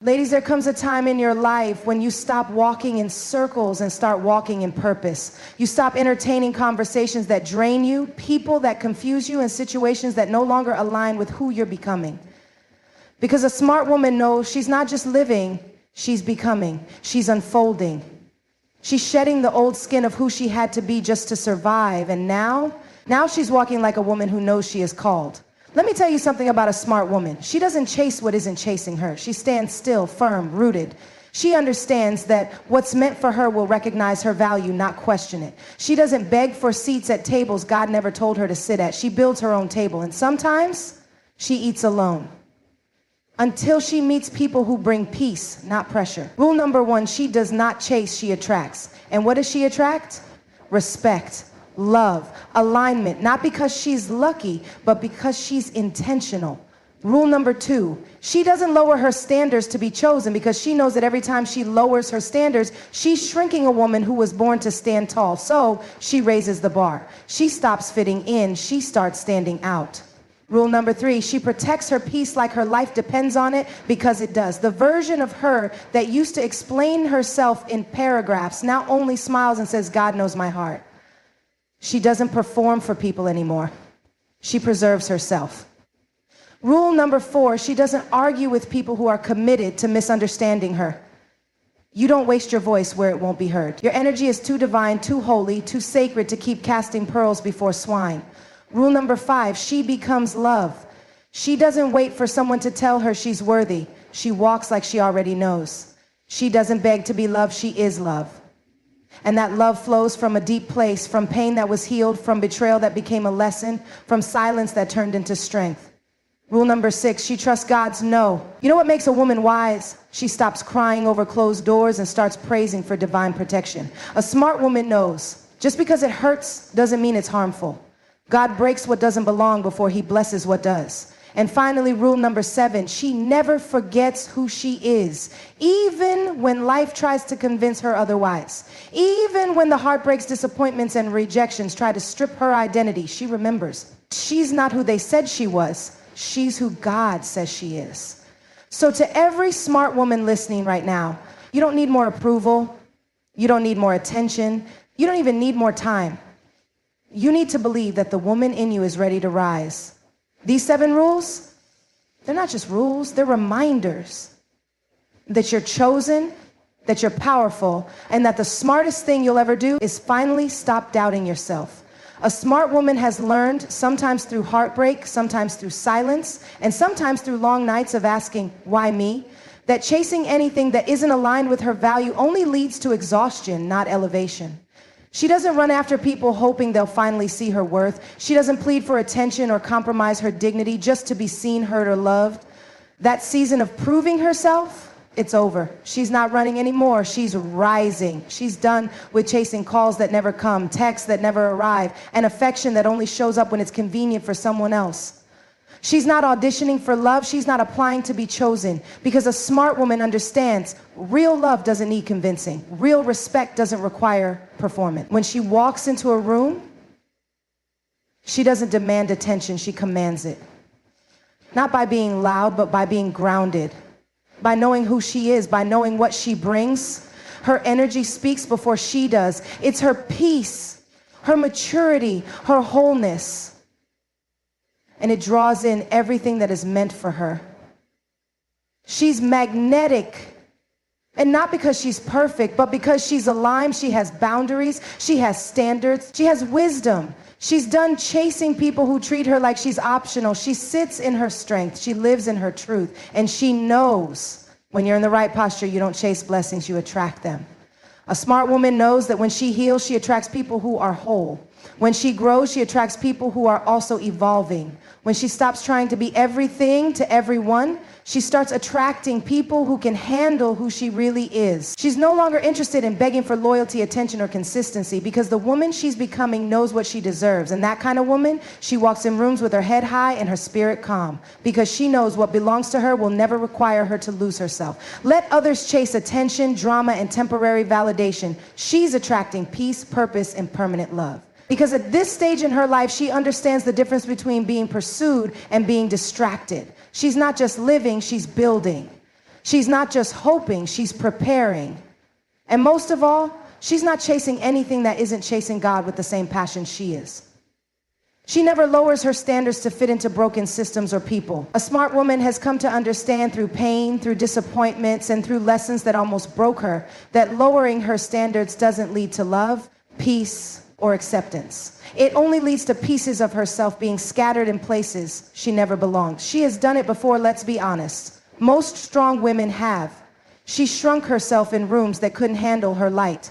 Ladies, there comes a time in your life when you stop walking in circles and start walking in purpose. You stop entertaining conversations that drain you, people that confuse you, and situations that no longer align with who you're becoming. Because a smart woman knows she's not just living, she's becoming. She's unfolding. She's shedding the old skin of who she had to be just to survive. And now she's walking like a woman who knows she is called. Let me tell you something about a smart woman. She doesn't chase what isn't chasing her. She stands still, firm, rooted. She understands that what's meant for her will recognize her value, not question it. She doesn't beg for seats at tables God never told her to sit at. She builds her own table, and sometimes she eats alone until she meets people who bring peace, not pressure. Rule number 1, she does not chase, she attracts. And what does she attract? Respect. Love, alignment, not because she's lucky, but because she's intentional. Rule number 2, she doesn't lower her standards to be chosen because she knows that every time she lowers her standards, she's shrinking a woman who was born to stand tall. So she raises the bar. She stops fitting in. She starts standing out. Rule number 3, she protects her peace like her life depends on it, because it does. The version of her that used to explain herself in paragraphs now only smiles and says, God knows my heart. She doesn't perform for people anymore. She preserves herself. Rule number 4, she doesn't argue with people who are committed to misunderstanding her. You don't waste your voice where it won't be heard. Your energy is too divine, too holy, too sacred to keep casting pearls before swine. Rule number 5, she becomes love. She doesn't wait for someone to tell her she's worthy. She walks like she already knows. She doesn't beg to be loved, she is love. And that love flows from a deep place, from pain that was healed, from betrayal that became a lesson, from silence that turned into strength. Rule number 6, she trusts God's no. You know what makes a woman wise? She stops crying over closed doors and starts praising for divine protection. A smart woman knows just because it hurts doesn't mean it's harmful. God breaks what doesn't belong before he blesses what does. And finally, rule number 7, she never forgets who she is, even when life tries to convince her otherwise. Even when the heartbreaks, disappointments, and rejections try to strip her identity, she remembers. She's not who they said she was. She's who God says she is. So to every smart woman listening right now, you don't need more approval. You don't need more attention. You don't even need more time. You need to believe that the woman in you is ready to rise. These 7 rules, they're not just rules, they're reminders that you're chosen, that you're powerful, and that the smartest thing you'll ever do is finally stop doubting yourself. A smart woman has learned, sometimes through heartbreak, sometimes through silence, and sometimes through long nights of asking, why me? That chasing anything that isn't aligned with her value only leads to exhaustion, not elevation. She doesn't run after people hoping they'll finally see her worth. She doesn't plead for attention or compromise her dignity just to be seen, heard, or loved. That season of proving herself, it's over. She's not running anymore. She's rising. She's done with chasing calls that never come, texts that never arrive, and affection that only shows up when it's convenient for someone else. She's not auditioning for love. She's not applying to be chosen, because a smart woman understands real love doesn't need convincing. Real respect doesn't require performance. When she walks into a room, she doesn't demand attention, she commands it. Not by being loud, but by being grounded, by knowing who she is, by knowing what she brings. Her energy speaks before she does. It's her peace, her maturity, her wholeness. And it draws in everything that is meant for her. She's magnetic. And not because she's perfect, but because she's aligned. She has boundaries. She has standards. She has wisdom. She's done chasing people who treat her like she's optional. She sits in her strength. She lives in her truth. And she knows when you're in the right posture, you don't chase blessings, you attract them. A smart woman knows that when she heals, she attracts people who are whole. When she grows, she attracts people who are also evolving. When she stops trying to be everything to everyone, she starts attracting people who can handle who she really is. She's no longer interested in begging for loyalty, attention, or consistency, because the woman she's becoming knows what she deserves. And that kind of woman, she walks in rooms with her head high and her spirit calm, because she knows what belongs to her will never require her to lose herself. Let others chase attention, drama, and temporary validation. She's attracting peace, purpose, and permanent love. Because at this stage in her life, she understands the difference between being pursued and being distracted. She's not just living, she's building. She's not just hoping, she's preparing. And most of all, she's not chasing anything that isn't chasing God with the same passion she is. She never lowers her standards to fit into broken systems or people. A smart woman has come to understand through pain, through disappointments, and through lessons that almost broke her, that lowering her standards doesn't lead to love, peace, or acceptance. It only leads to pieces of herself being scattered in places she never belonged. She has done it before, let's be honest. Most strong women have. She shrunk herself in rooms that couldn't handle her light.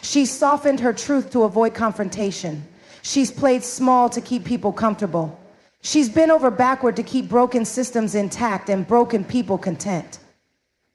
She softened her truth to avoid confrontation. She's played small to keep people comfortable. She's bent over backward to keep broken systems intact and broken people content.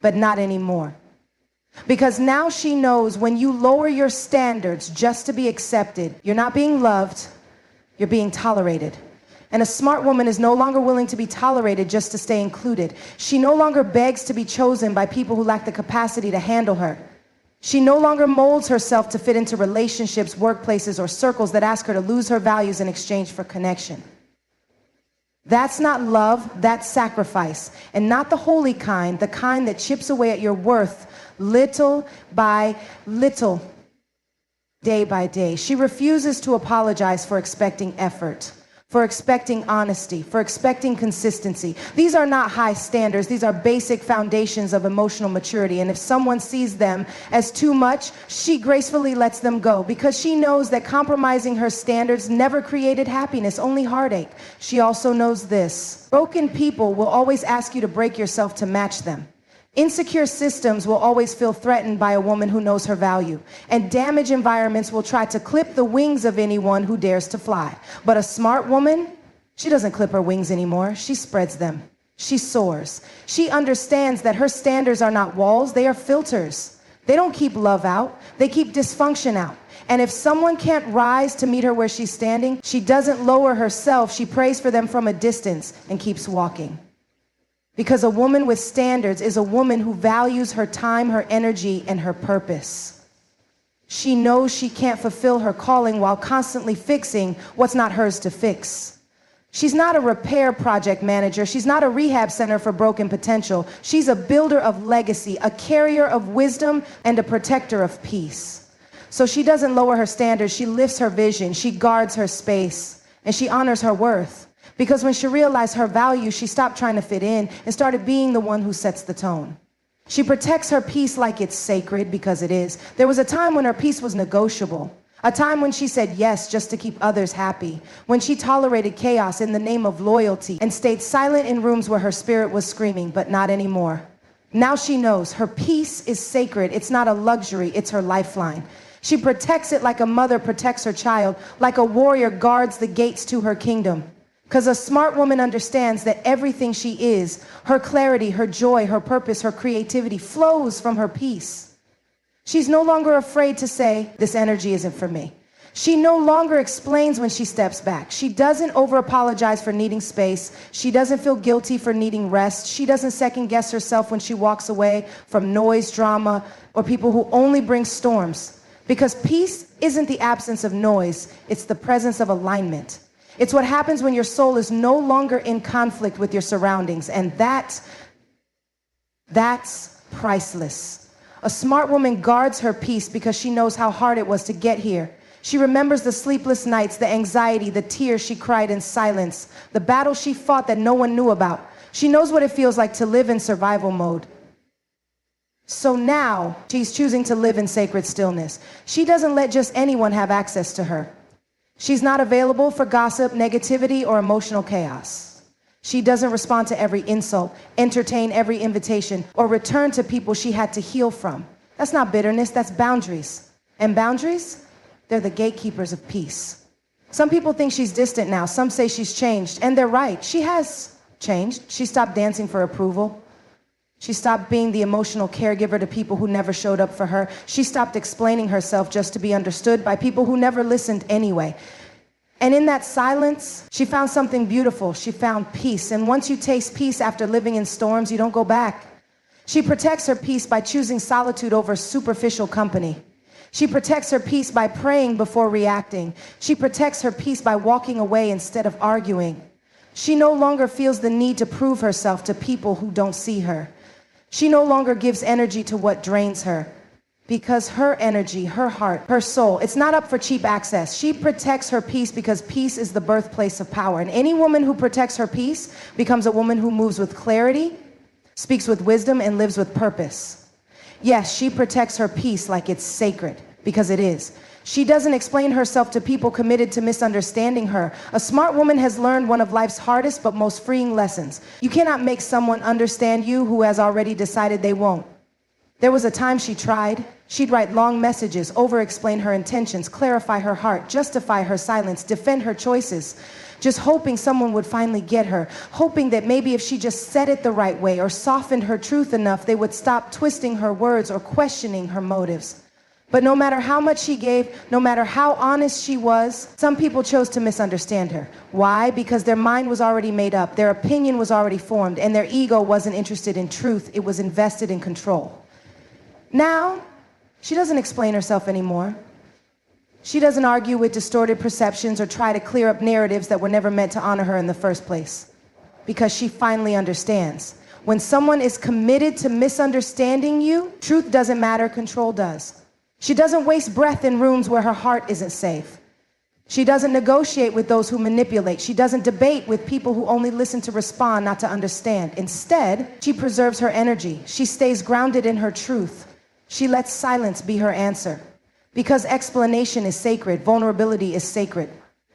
But not anymore. Because now she knows when you lower your standards just to be accepted, you're not being loved, you're being tolerated. And a smart woman is no longer willing to be tolerated just to stay included. She no longer begs to be chosen by people who lack the capacity to handle her. She no longer molds herself to fit into relationships, workplaces, or circles that ask her to lose her values in exchange for connection. That's not love, that's sacrifice. And not the holy kind, the kind that chips away at your worth little by little, day by day. She refuses to apologize for expecting effort, for expecting honesty, for expecting consistency. These are not high standards. These are basic foundations of emotional maturity. And if someone sees them as too much, she gracefully lets them go because she knows that compromising her standards never created happiness, only heartache. She also knows this: broken people will always ask you to break yourself to match them. Insecure systems will always feel threatened by a woman who knows her value. And damaged environments will try to clip the wings of anyone who dares to fly. But a smart woman, she doesn't clip her wings anymore. She spreads them. She soars. She understands that her standards are not walls, they are filters. They don't keep love out, they keep dysfunction out. And if someone can't rise to meet her where she's standing, she doesn't lower herself. She prays for them from a distance and keeps walking. Because a woman with standards is a woman who values her time, her energy, and her purpose. She knows she can't fulfill her calling while constantly fixing what's not hers to fix. She's not a repair project manager. She's not a rehab center for broken potential. She's a builder of legacy, a carrier of wisdom, and a protector of peace. So she doesn't lower her standards. She lifts her vision. She guards her space, and she honors her worth. Because when she realized her value, she stopped trying to fit in and started being the one who sets the tone. She protects her peace like it's sacred, because it is. There was a time when her peace was negotiable. A time when she said yes just to keep others happy. When she tolerated chaos in the name of loyalty and stayed silent in rooms where her spirit was screaming, but not anymore. Now she knows her peace is sacred. It's not a luxury, it's her lifeline. She protects it like a mother protects her child, like a warrior guards the gates to her kingdom. Because a smart woman understands that everything she is, her clarity, her joy, her purpose, her creativity, flows from her peace. She's no longer afraid to say, this energy isn't for me. She no longer explains when she steps back. She doesn't over-apologize for needing space. She doesn't feel guilty for needing rest. She doesn't second-guess herself when she walks away from noise, drama, or people who only bring storms. Because peace isn't the absence of noise, it's the presence of alignment. It's what happens when your soul is no longer in conflict with your surroundings, and that's priceless. A smart woman guards her peace because she knows how hard it was to get here. She remembers the sleepless nights, the anxiety, the tears she cried in silence, the battles she fought that no one knew about. She knows what it feels like to live in survival mode. So now she's choosing to live in sacred stillness. She doesn't let just anyone have access to her. She's not available for gossip, negativity, or emotional chaos. She doesn't respond to every insult, entertain every invitation, or return to people she had to heal from. That's not bitterness, that's boundaries. And boundaries, they're the gatekeepers of peace. Some people think she's distant now. Some say she's changed, and they're right. She has changed. She stopped dancing for approval. She stopped being the emotional caregiver to people who never showed up for her. She stopped explaining herself just to be understood by people who never listened anyway. And in that silence, she found something beautiful. She found peace. And once you taste peace after living in storms, you don't go back. She protects her peace by choosing solitude over superficial company. She protects her peace by praying before reacting. She protects her peace by walking away instead of arguing. She no longer feels the need to prove herself to people who don't see her. She no longer gives energy to what drains her, because her energy, her heart, her soul, it's not up for cheap access. She protects her peace because peace is the birthplace of power. And any woman who protects her peace becomes a woman who moves with clarity, speaks with wisdom, and lives with purpose. Yes, she protects her peace like it's sacred, because it is. She doesn't explain herself to people committed to misunderstanding her. A smart woman has learned one of life's hardest but most freeing lessons. You cannot make someone understand you who has already decided they won't. There was a time she tried. She'd write long messages, over-explain her intentions, clarify her heart, justify her silence, defend her choices, just hoping someone would finally get her, hoping that maybe if she just said it the right way or softened her truth enough, they would stop twisting her words or questioning her motives. But no matter how much she gave, no matter how honest she was, some people chose to misunderstand her. Why? Because their mind was already made up, their opinion was already formed, and their ego wasn't interested in truth, it was invested in control. Now, she doesn't explain herself anymore. She doesn't argue with distorted perceptions or try to clear up narratives that were never meant to honor her in the first place. Because she finally understands. When someone is committed to misunderstanding you, truth doesn't matter, control does. She doesn't waste breath in rooms where her heart isn't safe. She doesn't negotiate with those who manipulate. She doesn't debate with people who only listen to respond, not to understand. Instead, she preserves her energy. She stays grounded in her truth. She lets silence be her answer. Because explanation is sacred, vulnerability is sacred.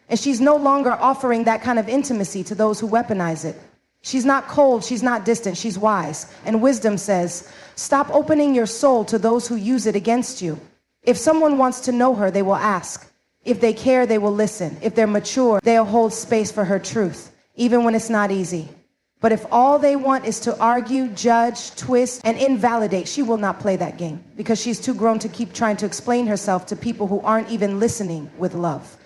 And she's no longer offering that kind of intimacy to those who weaponize it. She's not cold, she's not distant, she's wise. And wisdom says, stop opening your soul to those who use it against you. If someone wants to know her, they will ask. If they care, they will listen. If they're mature, they'll hold space for her truth, even when it's not easy. But if all they want is to argue, judge, twist, and invalidate, she will not play that game because she's too grown to keep trying to explain herself to people who aren't even listening with love.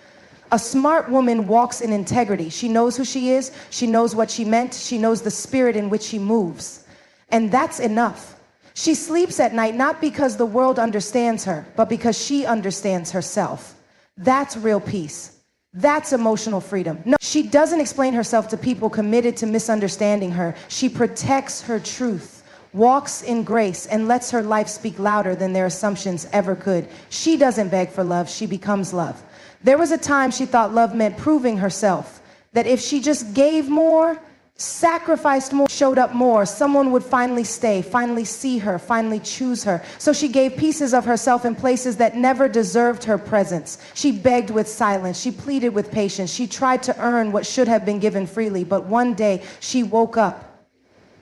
A smart woman walks in integrity. She knows who she is. She knows what she meant. She knows the spirit in which she moves. And that's enough. She sleeps at night not because the world understands her, but because she understands herself. That's real peace. That's emotional freedom. No, she doesn't explain herself to people committed to misunderstanding her. She protects her truth, walks in grace, and lets her life speak louder than their assumptions ever could. She doesn't beg for love, she becomes love. There was a time she thought love meant proving herself, that if she just gave more, sacrificed more, showed up more, someone would finally stay, finally see her, finally choose her. So she gave pieces of herself in places that never deserved her presence. She begged with silence. She pleaded with patience. She tried to earn what should have been given freely. But one day she woke up,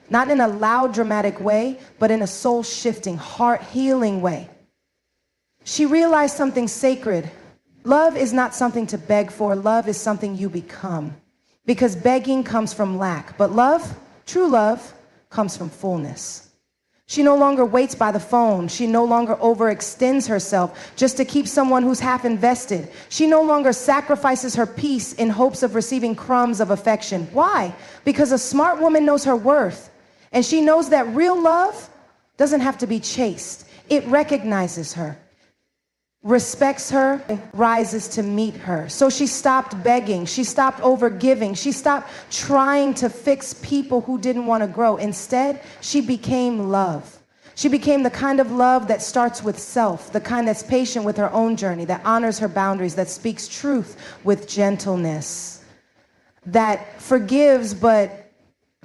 not in a loud, dramatic way, but in a soul-shifting, heart-healing way. She realized something sacred. Love is not something to beg for. Love is something you become. Because begging comes from lack, but love, true love, comes from fullness. She no longer waits by the phone. She no longer overextends herself just to keep someone who's half invested. She no longer sacrifices her peace in hopes of receiving crumbs of affection. Why? Because a smart woman knows her worth, and she knows that real love doesn't have to be chased. It recognizes her, respects her, rises to meet her. So she stopped begging. She stopped overgiving. She stopped trying to fix people who didn't want to grow. Instead, she became love. She became the kind of love that starts with self, the kind that's patient with her own journey, that honors her boundaries, that speaks truth with gentleness, that forgives but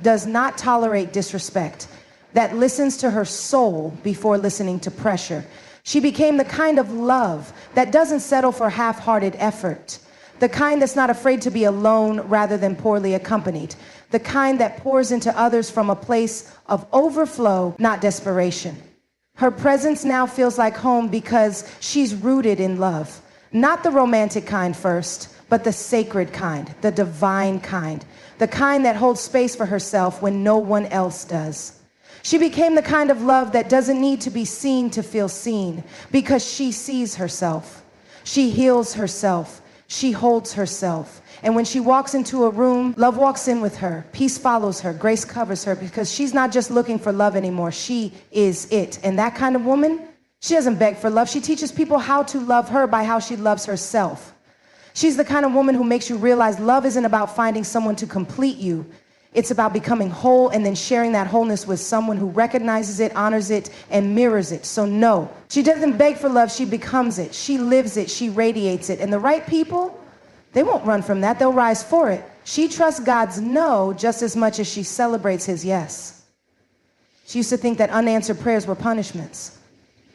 does not tolerate disrespect, that listens to her soul before listening to pressure. She became the kind of love that doesn't settle for half-hearted effort, the kind that's not afraid to be alone rather than poorly accompanied, the kind that pours into others from a place of overflow, not desperation. Her presence now feels like home because she's rooted in love, not the romantic kind first, but the sacred kind, the divine kind, the kind that holds space for herself when no one else does. She became the kind of love that doesn't need to be seen to feel seen because she sees herself. She heals herself. She holds herself. And when she walks into a room, love walks in with her. Peace follows her. Grace covers her because she's not just looking for love anymore. She is it. And that kind of woman, she doesn't beg for love. She teaches people how to love her by how she loves herself. She's the kind of woman who makes you realize love isn't about finding someone to complete you. It's about becoming whole and then sharing that wholeness with someone who recognizes it, honors it, and mirrors it. So no, she doesn't beg for love, she becomes it. She lives it, she radiates it. And the right people, they won't run from that, they'll rise for it. She trusts God's no just as much as she celebrates his yes. She used to think that unanswered prayers were punishments.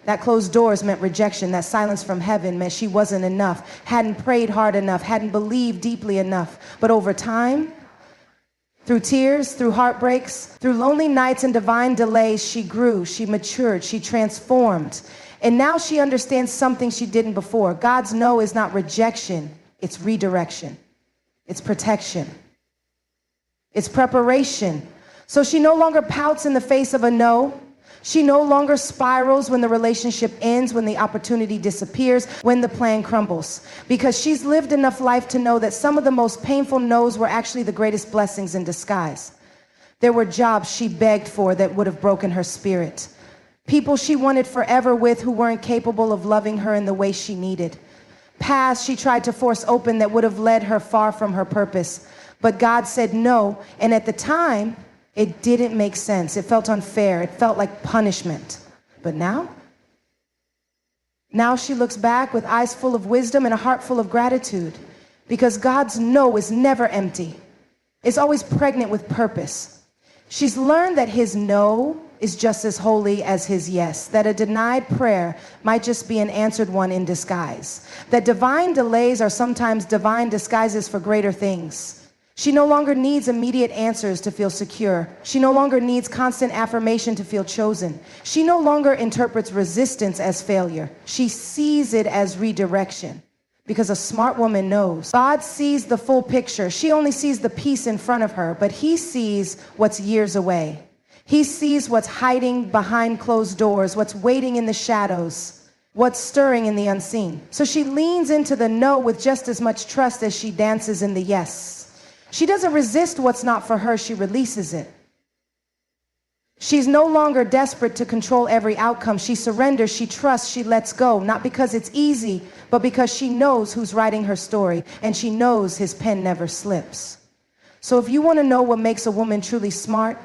That closed doors meant rejection. That silence from heaven meant she wasn't enough, hadn't prayed hard enough, hadn't believed deeply enough. But over time, through tears, through heartbreaks, through lonely nights and divine delays, she grew, she matured, she transformed. And now she understands something she didn't before. God's no is not rejection, it's redirection. It's protection. It's preparation. So she no longer pouts in the face of a no. She no longer spirals when the relationship ends, when the opportunity disappears, when the plan crumbles. Because she's lived enough life to know that some of the most painful no's were actually the greatest blessings in disguise. There were jobs she begged for that would have broken her spirit. People she wanted forever with who weren't capable of loving her in the way she needed. Paths she tried to force open that would have led her far from her purpose. But God said no, and at the time, it didn't make sense. It felt unfair. It felt like punishment. But now she looks back with eyes full of wisdom and a heart full of gratitude, because God's no is never empty. It's always pregnant with purpose. She's learned that his no is just as holy as his yes, that a denied prayer might just be an answered one in disguise, that divine delays are sometimes divine disguises for greater things. She no longer needs immediate answers to feel secure. She no longer needs constant affirmation to feel chosen. She no longer interprets resistance as failure. She sees it as redirection, because a smart woman knows God sees the full picture. She only sees the piece in front of her, but he sees what's years away. He sees what's hiding behind closed doors, what's waiting in the shadows, what's stirring in the unseen. So she leans into the no with just as much trust as she dances in the yes. She doesn't resist what's not for her, she releases it. She's no longer desperate to control every outcome. She surrenders, she trusts, she lets go, not because it's easy, but because she knows who's writing her story, and she knows his pen never slips. So if you want to know what makes a woman truly smart,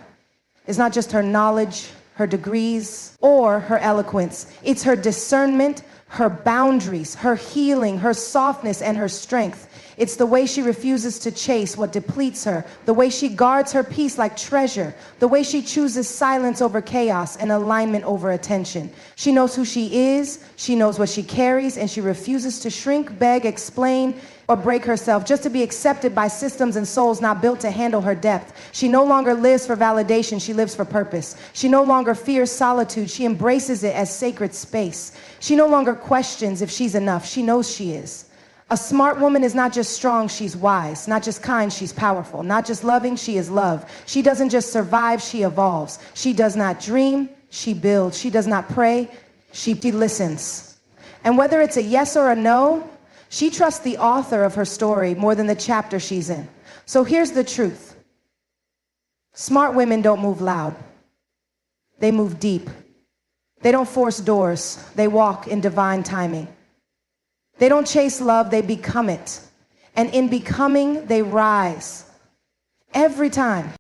it's not just her knowledge, her degrees, or her eloquence. It's her discernment, her boundaries, her healing, her softness, and her strength. It's the way she refuses to chase what depletes her, the way she guards her peace like treasure, the way she chooses silence over chaos and alignment over attention. She knows who she is, she knows what she carries, and she refuses to shrink, beg, explain, or break herself just to be accepted by systems and souls not built to handle her depth. She no longer lives for validation, she lives for purpose. She no longer fears solitude, she embraces it as sacred space. She no longer questions if she's enough, she knows she is. A smart woman is not just strong, she's wise. Not just kind, she's powerful. Not just loving, she is love. She doesn't just survive, she evolves. She does not dream, she builds. She does not pray, she listens. And whether it's a yes or a no, she trusts the author of her story more than the chapter she's in. So here's the truth. Smart women don't move loud. They move deep. They don't force doors. They walk in divine timing. They don't chase love, they become it. And in becoming, they rise. Every time.